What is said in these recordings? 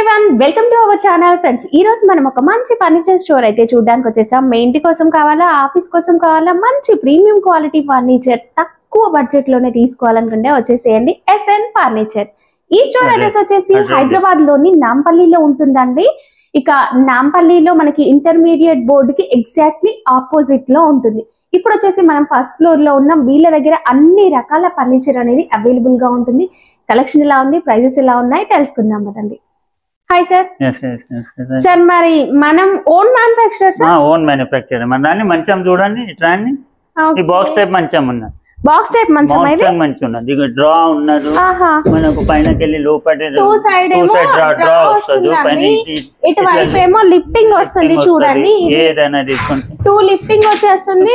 Everyone welcome to our channel friends. ఈ రోజు మనం ఒక మంచి ఫర్నిచర్ స్టోర్ అయితే చూడడానికి వచ్చేసాం. మీ ఇంటి కోసం కావాలా, ఆఫీస్ కోసం కావాలా, మంచి ప్రీమియం క్వాలిటీ ఫర్నిచర్ తక్కువ బడ్జెట్ లోనే తీసుకోవాలనుకుంటే వచ్చేసేయండి ఎస్ఎన్ ఫర్నిచర్. ఈ స్టోర్ అడ్రస్ వచ్చేసి హైదరాబాద్ లోని నాంపల్లిలో ఉంటుందండి. ఇక నాంపల్లిలో మనకి ఇంటర్మీడియట్ బోర్డు కి ఎగ్జాక్ట్లీ ఆపోజిట్ లో ఉంటుంది. ఇప్పుడు వచ్చేసి మనం ఫస్ట్ ఫ్లోర్ లో ఉన్న వీళ్ళ దగ్గర అన్ని రకాల ఫర్నిచర్ అనేది అవైలబుల్ గా ఉంటుంది. కలెక్షన్ ఎలా ఉంది, ప్రైజెస్ ఎలా ఉన్నాయి తెలుసుకుందాం కదండి. Hi sir. సార్ మరి మనం own manufacturer sir? Own manufacturer. మన దాన్ని మంచం చూడండి, ఇట్లా ఈ బాక్స్ టైప్ మంచం ఉన్నది. బాక్స్ టైప్ మంచం అయితే మంచి ఉన్నది. ఇక డ్రా ఉన్నది, మనకు పైనకి వెళ్ళి లోపల టూ సైడ్ డ్రా వస్తుంది, ఇటువైపు ఏమో లిఫ్టింగ్ వస్తుంది. చూడండి ఏదైనా తీసుకుంటే టూ లిఫ్టింగ్ వచ్చేస్తుంది.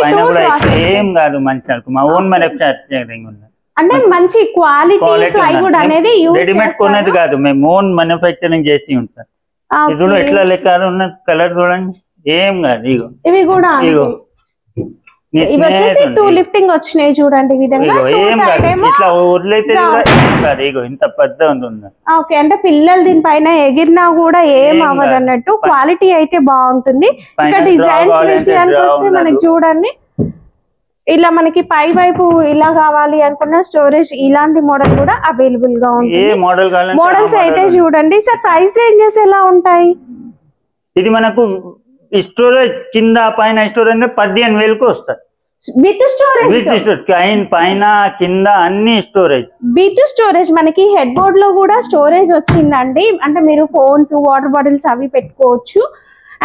ఏం కాదు మంచాలకు మా ఓన్ మ్యానుఫ్యాక్చరింగ్ ఉన్నది. అంటే మంచి క్వాలిటీ ప్లైవుడ్ అనేది రెడీమేడ్ కొనేది కాదు, మేము ఓన్ మ్యానుఫ్యాక్చరింగ్ చేసి ఉంటాం. ఇది ఎట్లా లెక్క ఉన్న కలర్ చూడండి, ఏం కాదు. ఇగో ఇవి కూడా ఇగో ఇవి వచ్చేసి టూ లిఫ్టింగ్ వచ్చినాయి చూడండి. ఈ విధంగా ఇట్లా వదిలేతే ఇగో ఇంత పెద్ద ఉంది. ఓకే, అంటే పిల్లలు దీనిపైన ఎగిరినా కూడా ఏం అవ్వదు అన్నట్టు క్వాలిటీ అయితే బాగుంటుంది. ఇంకా డిజైన్స్ విషయానికి వస్తే మనకి చూడండి, ఇలా మనకి పై వైపు ఇలా కావాలి అనుకున్న స్టోరేజ్ ఇలాంటి మోడల్ కూడా అవైలబుల్ గా ఉంటుంది. మోడల్స్ అయితే చూడండి. సార్ ప్రైస్ రేంజెస్ ఎలా ఉంటాయి? ఇది మనకు స్టోరేజ్ కింద పైన స్టోరేజ్ 15,000కు వస్తుంది. విత్ స్టోరేజ్ పైన కింద అన్ని స్టోరేజ్. విత్ స్టోరేజ్ మనకి హెడ్ బోర్డ్ లో కూడా స్టోరేజ్ వచ్చిందండి. అంటే మీరు ఫోన్స్, వాటర్ బాటిల్స్ అవి పెట్టుకోవచ్చు.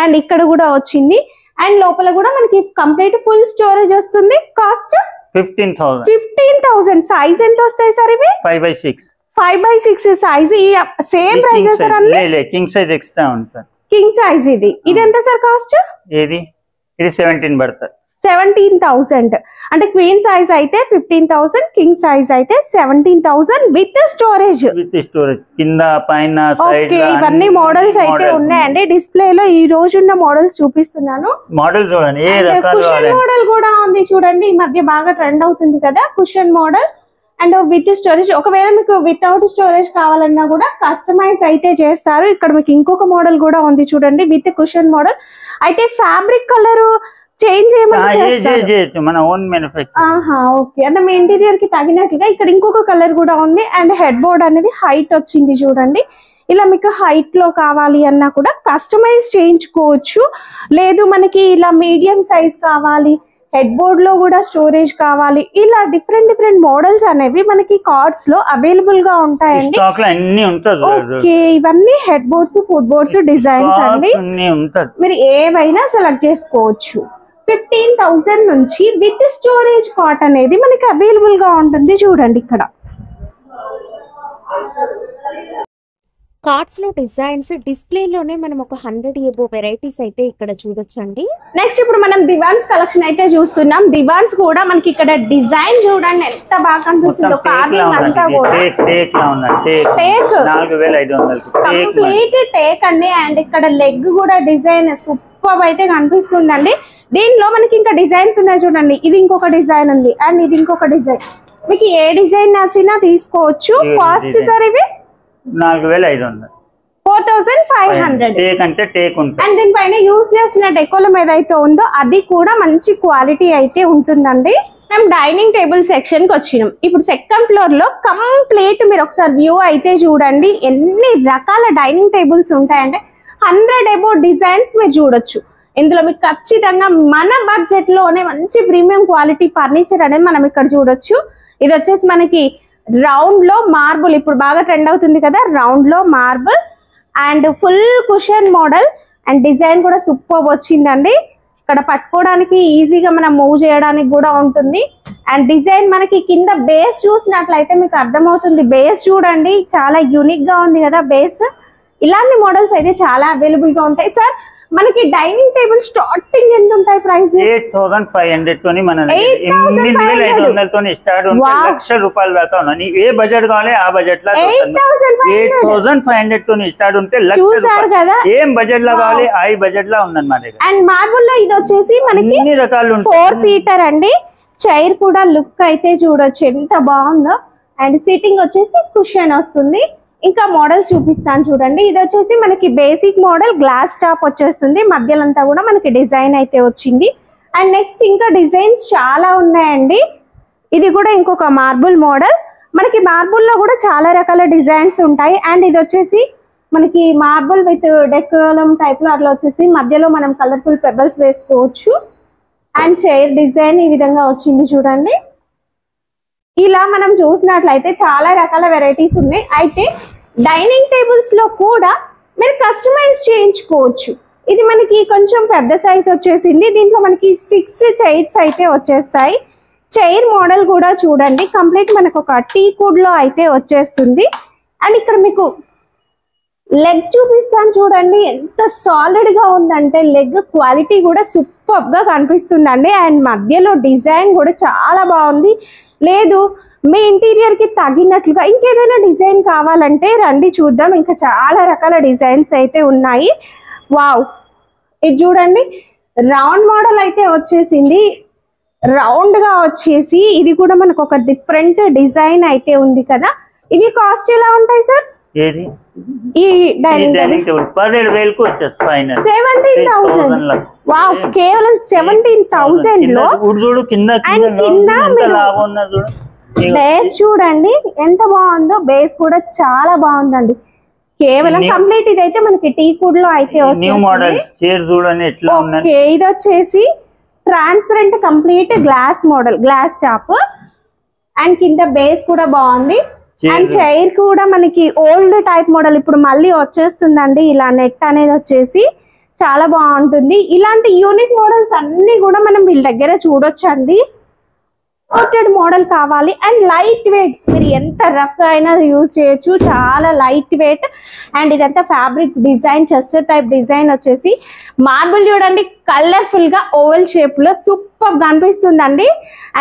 అండ్ ఇక్కడ కూడా వచ్చింది. అండ్ లోపల కూడా మనకి కంప్లీట్ ఫుల్ స్టోరేజ్ వస్తుంది. కాస్ట్ 15,000. సైజ్ ఎంత వస్తాయి సార్ ఇవి? 5x6 size. Same prices king size extra ఉంటుంది. కింగ్ సైజ్ ఇది ఎంత సార్ కాస్ట్? ఇది 17 పడుతుంది. 17,000. అంటే క్వీన్ సైజ్ అయితే 15,000, కింగ్ సైజ్ అయితే 17,000 విత్ స్టోరేజ్. కింద పైన సైడ్ ఇవన్నీ మోడల్స్ అయితే ఉన్నాయండి. డిస్ప్లే లో ఈ రోజు ఉన్న మోడల్స్ చూపిస్తున్నాను. మోడల్ చూడండి, కుషన్ మోడల్ కూడా ఉంది చూడండి. ఈ మధ్య బాగా ట్రెండ్ అవుతుంది కదా cushion model. And with storage. ఒకవేళ మీకు వితౌట్ స్టోరేజ్ కావాలన్నా కూడా కస్టమైజ్ అయితే చేస్తారు. ఇక్కడ మీకు ఇంకొక మోడల్ కూడా ఉంది చూడండి, విత్ కుషన్ మోడల్. అయితే ఫ్యాబ్రిక్ కలర్ చేంజ్ చేయమని మన ఓన్ మ్యానుఫ్యాక్చర్. ఓకే, అంటే మీ ఇంటీరియర్ కి తగినట్లుగా ఇక్కడ ఇంకొక కలర్ కూడా ఉంది. అండ్ హెడ్ బోర్డ్ అనేది హైట్ వచ్చింది చూడండి. ఇలా మీకు హైట్ లో కావాలి అన్నా కూడా కస్టమైజ్ చేయించుకోవచ్చు. లేదు మనకి ఇలా మీడియం సైజ్ కావాలి, హెడ్ బోర్డ్ లో కూడా స్టోరేజ్ కావాలి, ఇలా డిఫరెంట్ మోడల్స్ అనేవి మనకి కార్డ్స్ లో అవైలబుల్ గా ఉంటాయండి. ఓకే, ఇవన్నీ head boards, food boards designs అండి. మీరు ఏవైనా సెలెక్ట్ చేసుకోవచ్చు. 15,000 నుంచి విత్ స్టోరేజ్ కాట్ అనేది మనకి అవైలబుల్ గా ఉంటుంది. చూడండి ఇక్కడ కార్డ్స్ లో డిజైన్స్ డిస్ప్లేలోనే మనం ఒక 100 ఎబో వెరైటీస్ అయితే ఇక్కడ చూడొచ్చు అండి. నెక్స్ట్ ఇప్పుడు మనం దివాన్స్ కలెక్షన్ అయితే చూస్తున్నాం. దివాన్స్ కూడా మనకి ఇక్కడ డిజైన్ చూడండి ఎంత బాగా కనిపిస్తుందో. కార్వింగ్ అంతా కూడా కంప్లీట్ టేక్ అండి. అండ్ ఇక్కడ లెగ్ కూడా డిజైన్ సూపర్ అయితే కనిపిస్తుందండి. దీనిలో మనకి ఇంకా డిజైన్స్ ఉన్నాయి చూడండి. ఇది ఇంకొక డిజైన్ ఉంది అండ్ ఇది ఇంకొక డిజైన్. మీకు ఏ డిజైన్ నచ్చినా తీసుకోవచ్చు. కాస్ట్ సార్ ఇవి 4,500. 4,500. అండ్ దీనిపైన యూజ్ చేసిన డెకోలం ఏదైతే ఉందో అది కూడా మంచి క్వాలిటీ అయితే ఉంటుందండి. మేము డైనింగ్ టేబుల్ సెక్షన్ కి వచ్చినాం. ఇప్పుడు సెకండ్ ఫ్లోర్ లో కంప్లీట్ మీరు ఒకసారి వ్యూ అయితే చూడండి. ఎన్ని రకాల డైనింగ్ టేబుల్స్ ఉంటాయంటే 100 ఎబో డిజైన్స్ మీరు చూడొచ్చు. ఇందులో మీకు ఖచ్చితంగా మన బడ్జెట్ లోనే మంచి ప్రీమియం క్వాలిటీ ఫర్నిచర్ అనేది మనం ఇక్కడ చూడొచ్చు. ఇది వచ్చేసి మనకి రౌండ్ లో మార్బుల్, ఇప్పుడు బాగా ట్రెండ్ అవుతుంది కదా రౌండ్ లో marble. And full cushion model and design కూడా సూపర్ వచ్చిందండి. ఇక్కడ పట్టుకోవడానికి ఈజీగా మనం మూవ్ చేయడానికి కూడా ఉంటుంది. అండ్ డిజైన్ మనకి కింద బేస్ చూసినట్లయితే మీకు అర్థమవుతుంది. బేస్ చూడండి చాలా యూనిక్ గా ఉంది కదా బేస్. ఇలాంటి మోడల్స్ అయితే చాలా అవైలబుల్ గా ఉంటాయి. సార్ మనకి డైనింగ్ టేబుల్ స్టార్టింగ్ ఎంత ఉంటాయి ప్రైస్? 8,500 తోని మన 8,500 తోని స్టార్ట్ ఉంటాయి. 1,00,000 రూపాయల దాకా ఉన్నాయి. ఏ బడ్జెట్ కావాలి ఆ బడ్జెట్ లా 8,500 తోని స్టార్ట్ ఉంటే 1,00,000. ఏం బడ్జెట్ లా కావాలి ఆ బడ్జెట్ లా ఉందండి మా దగ్గర. అండ్ మార్బుల్ లో ఇది వచ్చేసి మనకి అన్ని రకాలు 4 సీటర్ అండి. చైర్ కూడా లుక్ అయితే చూడొచ్చు ఎంత బాగుందో. అండ్ సీటింగ్ వచ్చేసి కుషన్ వస్తుంది. ఇంకా మోడల్స్ చూపిస్తాను చూడండి. ఇది వచ్చేసి మనకి బేసిక్ మోడల్ గ్లాస్ టాప్ వచ్చేస్తుంది, మధ్యలో అంతా కూడా మనకి డిజైన్ అయితే వచ్చింది. అండ్ నెక్స్ట్ ఇంకా డిజైన్స్ చాలా ఉన్నాయండి. ఇది కూడా ఇంకొక మార్బుల్ మోడల్. మనకి మార్బుల్లో కూడా చాలా రకాల డిజైన్స్ ఉంటాయి. అండ్ ఇది వచ్చేసి మనకి మార్బుల్ విత్ డెకోరం టైప్ లో అట్లా వచ్చేసి మధ్యలో మనం కలర్ఫుల్ పెబల్స్ వేసుకోవచ్చు. అండ్ చైర్ డిజైన్ ఈ విధంగా వచ్చింది చూడండి. ఇలా మనం చూసినట్లయితే చాలా రకాల వెరైటీస్ ఉన్నాయి. అయితే డైనింగ్ టేబుల్స్ లో కూడా మీరు కస్టమైజ్ చేయించుకోవచ్చు. ఇది మనకి కొంచెం పెద్ద సైజ్ వచ్చేసింది. దీంట్లో మనకి 6 చైర్స్ అయితే వచ్చేస్తాయి. చైర్ మోడల్ కూడా చూడండి, కంప్లీట్ మనకు ఒక టీ కుడ్ లో అయితే వచ్చేస్తుంది. అండ్ ఇక్కడ మీకు లెగ్ చూపిస్తాను చూడండి, ఎంత సాలిడ్ గా ఉందంటే లెగ్ క్వాలిటీ కూడా సూపర్ గా కనిపిస్తుందండి. అండ్ మధ్యలో డిజైన్ కూడా చాలా బాగుంది. లేదు మీ ఇంటీరియర్ కి తగినట్లుగా ఇంకేదైనా డిజైన్ కావాలంటే రండి చూద్దాం. ఇంకా చాలా రకాల డిజైన్స్ అయితే ఉన్నాయి. వావ్, ఇది చూడండి, రౌండ్ మోడల్ అయితే వచ్చేసింది. రౌండ్ గా వచ్చేసి ఇది కూడా మనకు ఒక డిఫరెంట్ డిజైన్ అయితే ఉంది కదా. ఇవి కాస్ట్ ఎలా ఉంటాయి సార్? ఏది ఈ డైనింగ్ టేబుల్ 17,000 వచ్చేసి ఫైనల్ 17,000. వావ్, కేవలం 17,000 లో. చూడు కింద బేస్ చూడండి ఎంత బాగుందో. బేస్ కూడా చాలా బాగుందండి. కేవలం కంప్లీట్ ఇదైతే మనకి టీ కుడ్ లో అయితే చూడండి. ఇది వచ్చేసి transparent complete glass model, glass top. And కింద బేస్ కూడా బాగుంది. అండ్ చైర్ కూడా మనకి ఓల్డ్ టైప్ మోడల్ ఇప్పుడు మళ్ళీ వచ్చేస్తుందండి. ఇలా నెట్ అనేది వచ్చేసి చాలా బాగుంటుంది. ఇలాంటి యూనిక్ మోడల్స్ అన్ని కూడా మనం వీళ్ళ దగ్గర చూడొచ్చండి. ఇంపోర్టెడ్ మోడల్ కావాలి అండ్ లైట్ వెయిట్, మీరు ఎంత రఫ్ అయినా యూజ్ చేయొచ్చు, చాలా లైట్ వెయిట్. అండ్ ఇదంతా fabric design, Chester type design వచ్చేసి మార్బుల్ చూడండి, కలర్ఫుల్ గా ఓవెల్ షేప్ లో సూపర్ కనిపిస్తుందండి.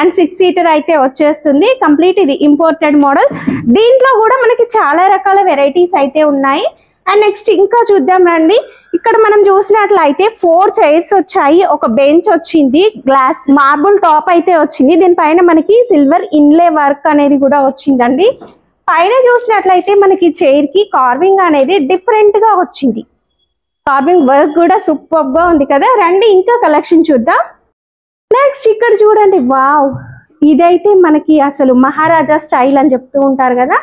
అండ్ 6 సీటర్ అయితే వచ్చేస్తుంది కంప్లీట్. ఇది ఇంపోర్టెడ్ మోడల్. దీంట్లో కూడా మనకి చాలా రకాల వెరైటీస్ అయితే ఉన్నాయి. అండ్ నెక్స్ట్ ఇంకా చూద్దాం రండి. ఇక్కడ మనం చూసినట్లయితే 4 చైర్స్ వచ్చాయి, ఒక బెంచ్ వచ్చింది, గ్లాస్ మార్బుల్ టాప్ అయితే వచ్చింది. దీనిపైన మనకి సిల్వర్ ఇన్లే వర్క్ అనేది కూడా వచ్చిందండి. పైన చూసినట్లయితే మనకి చైర్ కి కార్వింగ్ అనేది డిఫరెంట్ గా వచ్చింది. కార్వింగ్ వర్క్ కూడా సూపర్ గా ఉంది కదా. రండి ఇంకా కలెక్షన్ చూద్దాం. నెక్స్ట్ ఇక్కడ చూడండి, వావ్, ఇదైతే మనకి అసలు మహారాజా స్టైల్ అని చెప్తూ ఉంటారు కదా.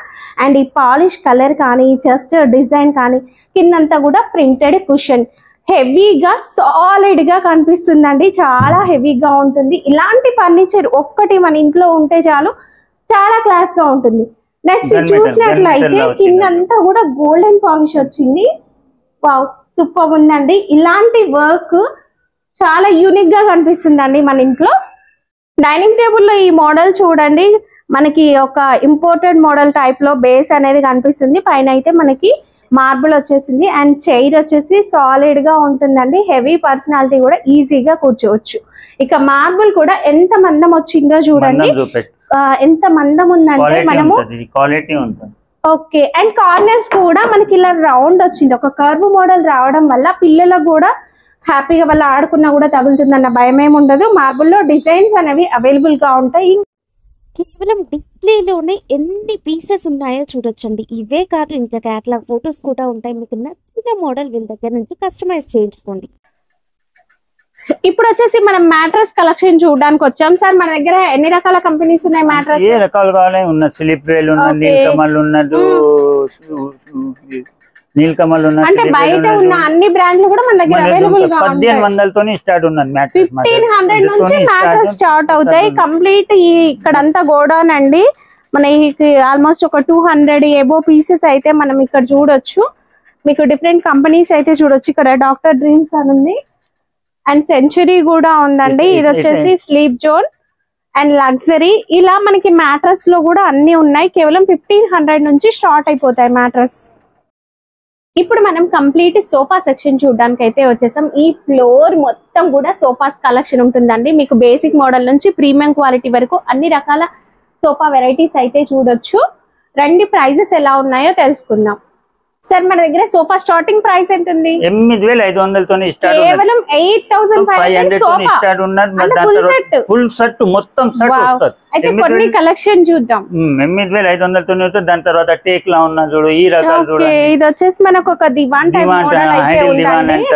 అండ్ ఈ పాలిష్ కలర్ కానీ, చెస్ట్ డిజైన్ కానీ, కిందంతా కూడా ప్రింటెడ్ కుషన్, హెవీగా సాలిడ్ గా కనిపిస్తుందండి. చాలా హెవీగా ఉంటుంది. ఇలాంటి ఫర్నిచర్ ఒక్కటి మన ఇంట్లో ఉంటే చాలు, చాలా క్లాస్ గా ఉంటుంది. నెక్స్ట్ చూసినట్లయితే కిందంతా కూడా గోల్డెన్ పాలిష్ వచ్చింది. వావ్, సూపర్ ఉందండి. ఇలాంటి వర్క్ చాలా యూనిక్ గా కనిపిస్తుందండి మన ఇంట్లో. డైనింగ్ టేబుల్ లో ఈ మోడల్ చూడండి, మనకి ఒక ఇంపోర్టెడ్ మోడల్ టైప్ లో బేస్ అనేది కనిపిస్తుంది. పైన అయితే మనకి మార్బుల్ వచ్చేసింది. అండ్ చైర్ వచ్చేసి సాలిడ్ గా ఉంటుందండి. హెవీ పర్సనాలిటీ కూడా ఈజీగా కూర్చోవచ్చు. ఇక మార్బుల్ కూడా ఎంత మందం వచ్చిందో చూడండి, ఎంత మందం ఉందంటే మనము ఓకే. అండ్ కార్నర్స్ కూడా మనకి ఇలా రౌండ్ వచ్చింది. ఒక కర్వ్ మోడల్ రావడం వల్ల పిల్లలకు కూడా హ్యాపీగా వాళ్ళు ఆడుకున్నా కూడా తగులుతుందన్న భయం ఏమి ఉండదు. మార్బుల్లో డిజైన్స్ అనేవి అవైలబుల్ గా ఉంటాయి. కేవలం డిస్ప్లేలోనే ఎన్ని పీసెస్ ఉన్నాయో చూడొచ్చండి. ఇవే కాదు, ఇంకా క్యాటలాగ్ ఫొటోస్ కూడా ఉంటాయి. మీకు నచ్చిన మోడల్ వీళ్ళ దగ్గర నుంచి కస్టమైజ్ చేయించుకోండి. ఇప్పుడు వచ్చేసి మనం మ్యాట్రెస్ కలెక్షన్ చూడడానికి వచ్చాం. సార్ మన దగ్గర ఎన్ని రకాల కంపెనీస్ ఉన్నాయి మ్యాట్రెస్? ఏ రకాలుగానే ఉన్న స్లిప్ రేల్ ఉన్నది, నీలకమల్ ఉన్నది, నీలకమల్ ఉన్నది. అంటే బయట ఉన్న అన్ని బ్రాండ్లు కూడా మన దగ్గర అవైలబుల్ గా ఉంటాయి. 1500 స్టార్ట్ ఉన్నది మ్యాట్రెస్. 1500 నుంచి మ్యాట్రెస్ స్టార్ట్ అవుతాయి. కంప్లీట్ ఇక్కడంతా గోడౌన్ అండి. మనకి ఆల్మోస్ట్ ఒక 200 ఎబో పీసెస్ అయితే మనం ఇక్కడ చూడొచ్చు. మీకు డిఫరెంట్ కంపెనీస్ అయితే చూడొచ్చు. ఇక్కడ డాక్టర్ డ్రీమ్స్ అని ఉంది అండ్ సెంచురీ కూడా ఉందండి. ఇది వచ్చేసి స్లీప్ జోన్ అండ్ లగ్జరీ. ఇలా మనకి మ్యాట్రెస్ లో కూడా అన్ని ఉన్నాయి. కేవలం 1500 నుంచి స్టార్ట్ అయిపోతాయి మ్యాట్రెస్. ఇప్పుడు మనం కంప్లీట్ సోఫా సెక్షన్ చూడడానికి అయితే వచ్చేసాం. ఈ ఫ్లోర్ మొత్తం కూడా సోఫాస్ కలెక్షన్ ఉంటుందండి. మీకు బేసిక్ మోడల్ నుంచి ప్రీమియం క్వాలిటీ వరకు అన్ని రకాల సోఫా వెరైటీస్ అయితే చూడొచ్చు. రండి ప్రైజెస్ ఎలా ఉన్నాయో తెలుసుకుందాం. సార్ మన దగ్గర సోఫా స్టార్టింగ్ ప్రైస్ ఎంత ఉంది? 8500 స్టార్ట్ ఉంది. కేవలం 8500 సోఫా స్టార్ట్ ఉన్నది. ఫుల్ సెట్ మొత్తం సెట్ వస్తది. అయితే కొన్ని కలెక్షన్ చూద్దాం. 8500 దాని తర్వాత టేక్ లా ఉన్న చూడు ఈ రకాలు చూడండి. ఇది వచ్చేసి మనకు ఒక దివాన్ టైప్ మోడల్ అయితే ఉంది.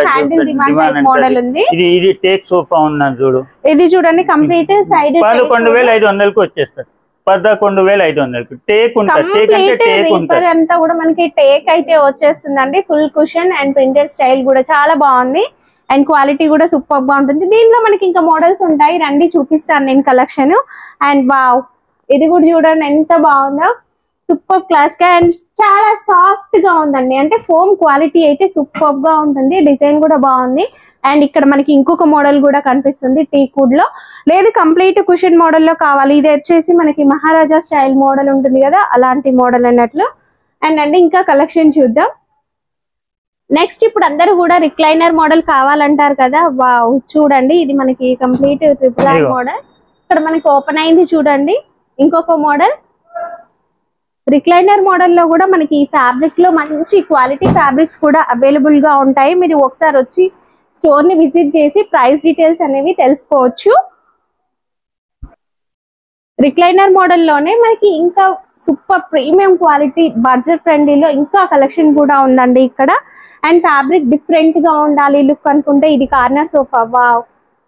హ్యాండిల్ దివాన్ టైప్ మోడల్ ఉంది. ఇది టేక్ సోఫా ఉన్నది చూడు. ఇది చూడండి కంప్లీట్ సైడ్ 11500 కి వచ్చేస్తది. 11500 టేక్ ఉంటుంది. టేక్ అంటే టేక్ ఉంటుంది. అంతా కూడా మనకి టేక్ అయితే వచ్చేస్తుందండి. Full cushion and printed style కూడా చాలా బాగుంది అండ్ క్వాలిటీ కూడా సూపర్ గా ఉంటుంది. దీనిలో మనకి ఇంకా మోడల్స్ ఉంటాయి, రండి చూపిస్తాను నేను కలెక్షన్. అండ్ వావ్, ఇది కూడా చూడండి ఎంత బాగుందో, సూపర్ క్లాస్ గా అండ్ చాలా సాఫ్ట్ గా ఉందండి. అంటే ఫోమ్ క్వాలిటీ అయితే సూపర్ గా ఉంటుంది. డిజైన్ కూడా బాగుంది. అండ్ ఇక్కడ మనకి ఇంకొక మోడల్ కూడా కనిపిస్తుంది టీకుడ్ లో. లేదు కంప్లీట్ కుషన్ మోడల్ లో కావాలి, ఇది వచ్చేసి మనకి మహారాజా స్టైల్ మోడల్ ఉంటుంది కదా, అలాంటి మోడల్ అన్నట్లు. అండ్ అండి ఇంకా కలెక్షన్ చూద్దాం. నెక్స్ట్ ఇప్పుడు అందరూ కూడా రిక్లైనర్ మోడల్ కావాలంటారు కదా. వావ్ చూడండి, ఇది మనకి కంప్లీట్ ట్రిపుల్ ఆర్ మోడల్. ఇక్కడ మనకి ఓపెన్ అయింది చూడండి. ఇంకొక మోడల్ రిక్లైనర్ మోడల్ లో కూడా మనకి ఈ ఫ్యాబ్రిక్ లో మంచి క్వాలిటీ ఫ్యాబ్రిక్స్ కూడా అవైలబుల్ గా ఉంటాయి. మీరు ఒకసారి వచ్చి స్టోర్ ని విజిట్ చేసి ప్రైస్ డీటెయిల్స్ అనేవి తెలుసుకోవచ్చు. రిక్లైనర్ మోడల్ లోనే మనకి ఇంకా సూపర్ ప్రీమియం క్వాలిటీ బడ్జెట్ ఫ్రెండ్లీలో ఇంకా కలెక్షన్ కూడా ఉందండి ఇక్కడ. అండ్ ఫ్యాబ్రిక్ డిఫరెంట్ గా ఉండాలి లుక్ అనుకుంటే ఇది కార్నర్ సోఫా. వావ్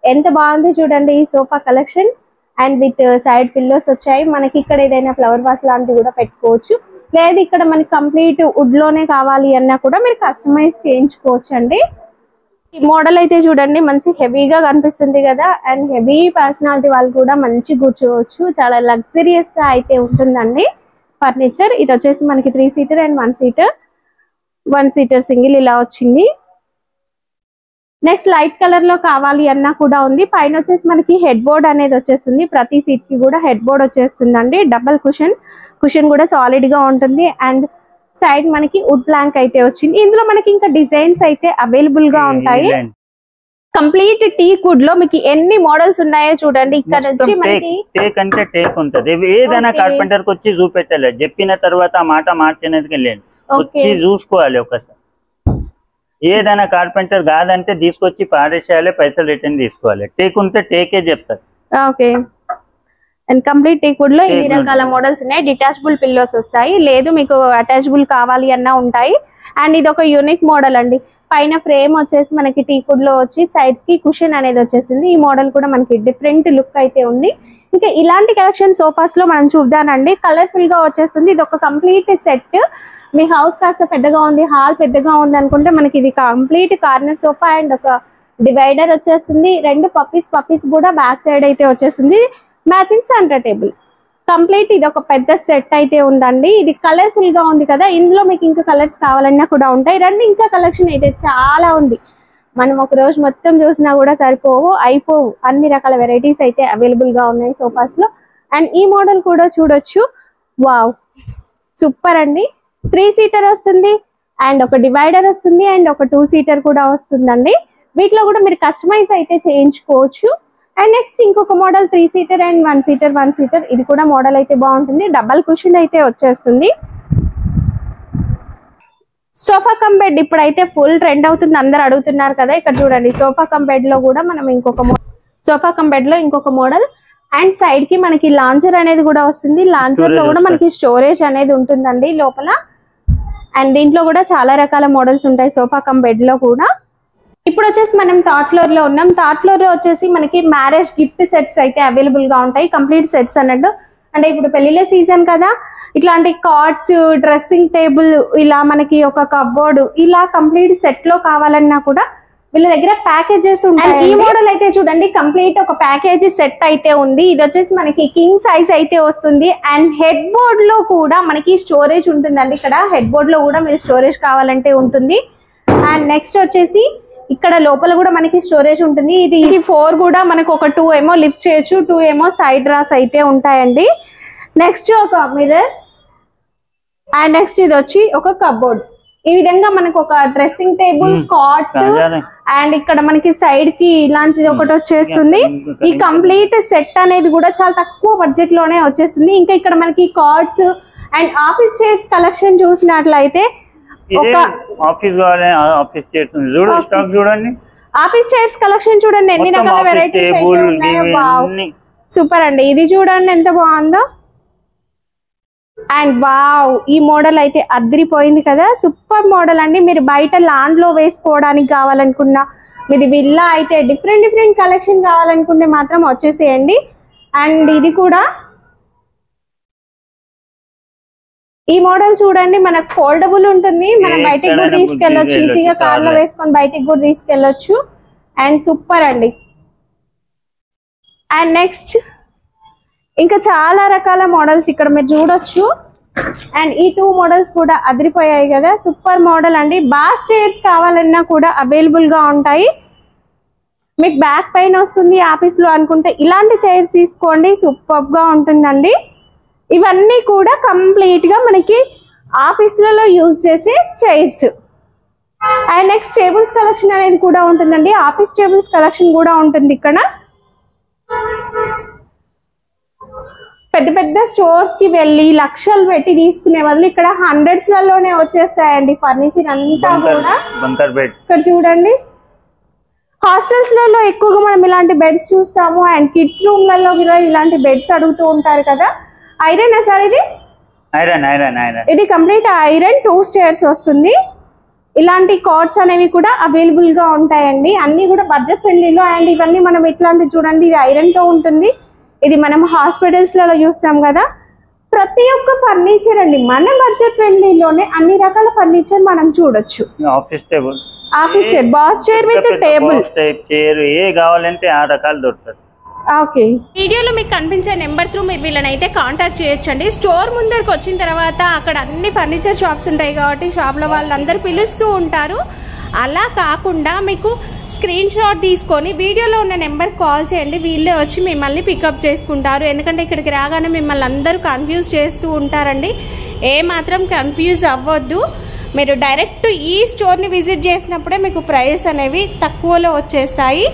ఎంత బాగుంది చూడండి ఈ sofa collection. And with side pillows వచ్చాయి. మనకి ఇక్కడ ఏదైనా ఫ్లవర్ వాస్ లాంటివి కూడా పెట్టుకోవచ్చు. లేదు ఇక్కడ మనకి కంప్లీట్ వుడ్ లోనే కావాలి అన్నా కూడా మీరు కస్టమైజ్ చేయించుకోవచ్చు అండి. ఈ మోడల్ అయితే చూడండి మంచి హెవీగా కనిపిస్తుంది కదా. అండ్ హెవీ పర్సనాలిటీ వాళ్ళు కూడా మంచి కూర్చోవచ్చు. చాలా లగ్జరియస్ గా అయితే ఉంటుందండి ఫర్నిచర్. ఇది వచ్చేసి మనకి 3 సీటర్ అండ్ 1 సీటర్ సింగిల్ ఇలా వచ్చింది. నెక్స్ట్ లైట్ కలర్ లో కావాలి అన్నా కూడా ఉంది. పైన వచ్చేసి మనకి హెడ్ బోర్డ్ అనేది వచ్చేస్తుంది. ప్రతి సీట్ కి కూడా హెడ్ బోర్డ్ వచ్చేస్తుందండి. డబల్ కుషన్ కూడా సాలిడ్ గా ఉంటుంది. అండ్ సైడ్ మనకి వుడ్ ప్లాంక్ అయితే వచ్చింది. ఇందులో మనకి ఇంకా డిజైన్స్ అయితే అవైలబుల్ గా ఉంటాయి. కంప్లీట్ టీక్ వుడ్ లో మీకు ఎన్ని మోడల్స్ ఉన్నాయో చూడండి. ఇక్కడ నుంచి మనకి టేక్ అంటే టేక్ ఉంటది. ఏదైనా కార్పెంటర్ కి వచ్చి చూపెట్టాలి. చెప్పిన తర్వాత ఆ మాట మార్చేందుకు వెళ్ళండి, వచ్చి చూసుకోవాలి ఒకసారి. ఏదైనా కార్పెంటర్ కాదంటే తీసుకొచ్చి పాడేసేయాలి, పైసలు రిటర్న్ తీసుకోవాలి. టేక్ ఉంటే టేకే చెప్తారు. Okay and complete teak wood లో ఇన్ని రకాల మోడల్స్ ఉన్నాయి. డిటాచబుల్ పిల్లోస్ వస్తాయి, లేదు మీకు అటాచబుల్ కావాలి అన్నా ఉంటాయి. అండ్ ఇది ఒక యూనిక్ మోడల్ అండి. పైన ఫ్రేమ్ వచ్చేసి మనకి టీక్ వుడ్ లో వచ్చి సైడ్స్ కి కుషన్ అనేది వచ్చేసింది. ఈ మోడల్ కూడా మనకి డిఫరెంట్ లుక్ అయితే ఉంది. ఇంకా ఇలాంటి కలెక్షన్ సోఫాస్ లో మనం చూద్దానండి. కలర్ఫుల్ గా వచ్చేస్తుంది. ఇది ఒక కంప్లీట్ సెట్. మీ హౌస్ కాస్త పెద్దగా ఉంది, హాల్ పెద్దగా ఉంది అనుకుంటే మనకి ఇది కంప్లీట్ కార్నర్ సోఫా అండ్ ఒక డివైడర్ వచ్చేస్తుంది. 2 పప్పీస్ కూడా బ్యాక్ సైడ్ అయితే వచ్చేస్తుంది. మ్యాచింగ్ సెంటర్ టేబుల్ కంప్లీట్ ఇది ఒక పెద్ద సెట్ అయితే ఉందండి. ఇది కలర్ఫుల్ గా ఉంది కదా. ఇందులో మీకు ఇంకా కలర్స్ కావాలన్నా కూడా ఉంటాయి. రండి ఇంకా కలెక్షన్ అయితే చాలా ఉంది. మనం ఒక రోజు మొత్తం చూసినా కూడా అయిపోవు. అన్ని రకాల వెరైటీస్ అయితే అవైలబుల్ గా ఉన్నాయి సోఫాస్ లో. అండ్ ఈ మోడల్ కూడా చూడొచ్చు. వావ్ సూపర్ అండి. 3 సీటర్ వస్తుంది అండ్ ఒక డివైడర్ వస్తుంది అండ్ ఒక 2 సీటర్ కూడా వస్తుందండి. వీటిలో కూడా మీరు కస్టమైజ్ అయితే చేయించుకోవచ్చు. అండ్ నెక్స్ట్ ఇంకొక మోడల్ 3 సీటర్ అండ్ 1 సీటర్. ఇది కూడా మోడల్ అయితే బాగుంటుంది. డబల్ కుషన్ అయితే వచ్చేస్తుంది. సోఫా కమ్ బెడ్ ఇప్పుడైతే ఫుల్ ట్రెండ్ అవుతుంది, అందరు అడుగుతున్నారు కదా. ఇక్కడ చూడండి సోఫా కమ్ బెడ్ లో కూడా మనం ఇంకొక మోడల్ అండ్ సైడ్ కి మనకి లాంచర్ అనేది కూడా వస్తుంది. లాంచర్ లో కూడా మనకి స్టోరేజ్ అనేది ఉంటుందండి లోపల. అండ్ దీంట్లో కూడా చాలా రకాల మోడల్స్ ఉంటాయి సోఫా కమ్ బెడ్ లో కూడా. ఇప్పుడు వచ్చేసి మనం థర్డ్ ఫ్లోర్ లో ఉన్నాం. థర్డ్ ఫ్లోర్ లో వచ్చేసి మనకి మ్యారేజ్ గిఫ్ట్ సెట్స్ అయితే అవైలబుల్ గా ఉంటాయి. కంప్లీట్ సెట్స్ అన్నట్టు. అంటే ఇప్పుడు పెళ్లిళ్ళ సీజన్ కదా, ఇట్లాంటి కార్డ్స్, డ్రెస్సింగ్ టేబుల్, ఇలా మనకి ఒక కబోర్డ్, ఇలా కంప్లీట్ సెట్ లో కావాలన్నా కూడా వీళ్ళ దగ్గర ప్యాకేజెస్ ఉంటాయి. ఈ మోడల్ అయితే చూడండి కంప్లీట్ ఒక ప్యాకేజ్ సెట్ అయితే ఉంది. ఇది వచ్చేసి మనకి కింగ్ సైజ్ అయితే వస్తుంది. అండ్ హెడ్ బోర్డ్ లో కూడా మనకి స్టోరేజ్ ఉంటుందండి. ఇక్కడ హెడ్ బోర్డ్ లో కూడా మీరు స్టోరేజ్ కావాలంటే ఉంటుంది. అండ్ నెక్స్ట్ వచ్చేసి ఇక్కడ లోపల కూడా మనకి స్టోరేజ్ ఉంటుంది. ఇది 4 కూడా మనకు ఒక 2 ఏమో లిఫ్ట్ చేయొచ్చు, 2 ఏమో సైడ్ డ్రాస్ అయితే ఉంటాయండి. నెక్స్ట్ ఒక మిర్రర్ అండ్ నెక్స్ట్ ఇది వచ్చి ఒక కబోర్డ్. ఈ విధంగా మనకు ఒక డ్రెస్సింగ్ టేబుల్, కాట్ అండ్ ఇక్కడ మనకి సైడ్ కి ఇలాంటిది ఒకటి వచ్చేస్తుంది. ఈ కంప్లీట్ సెట్ అనేది కూడా చాలా తక్కువ బడ్జెట్ లోనే వచ్చేస్తుంది. ఇంకా ఇక్కడ మనకి cards and office chairs collection చూసినట్లయితే ఆఫీస్ కావాలి ఆఫీస్ చైర్స్ చూడు స్టాక్ చూడండి ఆఫీస్ చైర్స్ కలెక్షన్ చూడండి ఎన్ని రకాల వెరైటీస్ ఉన్నాయో సూపర్ అండి ఇది చూడండి ఎంత బాగుందో అండ్ వావ్ ఈ మోడల్ అయితే అదిరిపోయింది కదా సూపర్ మోడల్ అండి మీరు బయట లాండ్ లో వేసుకోవడానికి కావాలనుకున్నా మీది విల్లా అయితే డిఫరెంట్ కలెక్షన్ కావాలనుకుంటే మాత్రం వచ్చేసేయండి అండ్ ఇది కూడా ఈ మోడల్ చూడండి మనకు ఫోల్డబుల్ ఉంటుంది మనం బయటికి కూడా తీసుకెళ్ళొచ్చు ఈజీగా కార్ లో వేసుకొని బయటికి కూడా తీసుకెళ్ళొచ్చు అండ్ సూపర్ అండి అండ్ నెక్స్ట్ ఇంకా చాలా రకాల మోడల్స్ ఇక్కడ మీరు చూడొచ్చు అండ్ ఈ 2 మోడల్స్ కూడా అదిరిపోయాయి కదా సూపర్ మోడల్ అండి బాస్ చైర్స్ కావాలన్నా కూడా అవైలబుల్ గా ఉంటాయి మీకు బ్యాక్ పెయిన్ వస్తుంది ఆఫీస్ లో అనుకుంటే ఇలాంటి చైర్స్ తీసుకోండి సూపర్ గా ఉంటుందండి ఇవన్నీ కూడా కంప్లీట్ గా మనకి ఆఫీసులలో యూజ్ చేసే chairs and next tables collection అనేది కూడా ఉంటుందండి ఆఫీస్ టేబుల్స్ కలెక్షన్ కూడా ఉంటుంది ఇక్కడ పెద్ద స్టోర్స్ కి వెళ్ళి లక్షలు పెట్టి తీసుకునే వాళ్ళు ఇక్కడ హండ్రెడ్స్ లలోనే వచ్చేస్తాయండి ఫర్నిచర్ అంతా కూడా ఇక్కడ చూడండి హాస్టల్స్ లలో ఎక్కువగా మనం ఇలాంటి బెడ్స్ చూస్తాము అండ్ కిడ్స్ రూమ్ లలో కూడా ఇలాంటి బెడ్స్ అడుగుతూ ఉంటారు కదా ఐరన్ సార్ ఇది ఇది కంప్లీట్ ఐరన్ 2 స్టేర్స్ వస్తుంది ఇలాంటి కార్డ్స్ అనేవి కూడా అవైలబుల్ గా ఉంటాయండి అన్ని కూడా బడ్జెట్ ఫ్రెండ్లీలో అండ్ ఇవన్నీ మనం ఇట్లాంటి చూడండి ఇది ఐరన్ తో ఉంటుంది ఇది మనం హాస్పిటల్స్ లలో చూస్తాం కదా ప్రతి ఒక్క ఫర్నిచర్ అండి మన బడ్జెట్ ఫ్రెండ్లీలోనే అన్ని రకాల ఫర్నిచర్ మనం చూడొచ్చు office table office chair boss chair with table chair ఏ కావాలంటే ఆ రకాలు దొరుకుతాయి ఓకే వీడియోలో మీకు కనిపించే నెంబర్ త్రూ మీరు వీళ్ళని అయితే కాంటాక్ట్ చేయొచ్చండి స్టోర్ ముందరికి వచ్చిన తర్వాత అక్కడ అన్ని ఫర్నిచర్ షాప్స్ ఉంటాయి కాబట్టి షాప్ లో వాళ్ళందరూ పిలుస్తూ ఉంటారు అలా కాకుండా మీకు స్క్రీన్ షాట్ తీసుకొని వీడియోలో ఉన్న నెంబర్ కాల్ చేయండి వీళ్ళే వచ్చి మిమ్మల్ని పికప్ చేసుకుంటారు ఎందుకంటే ఇక్కడికి రాగానే మిమ్మల్ని అందరూ కన్ఫ్యూజ్ చేస్తూ ఉంటారండి ఏ మాత్రం కన్ఫ్యూజ్ అవ్వద్దు మీరు డైరెక్ట్ ఈ స్టోర్ని విజిట్ చేసినప్పుడే మీకు ప్రైస్ అనేవి తక్కువలో వచ్చేస్తాయి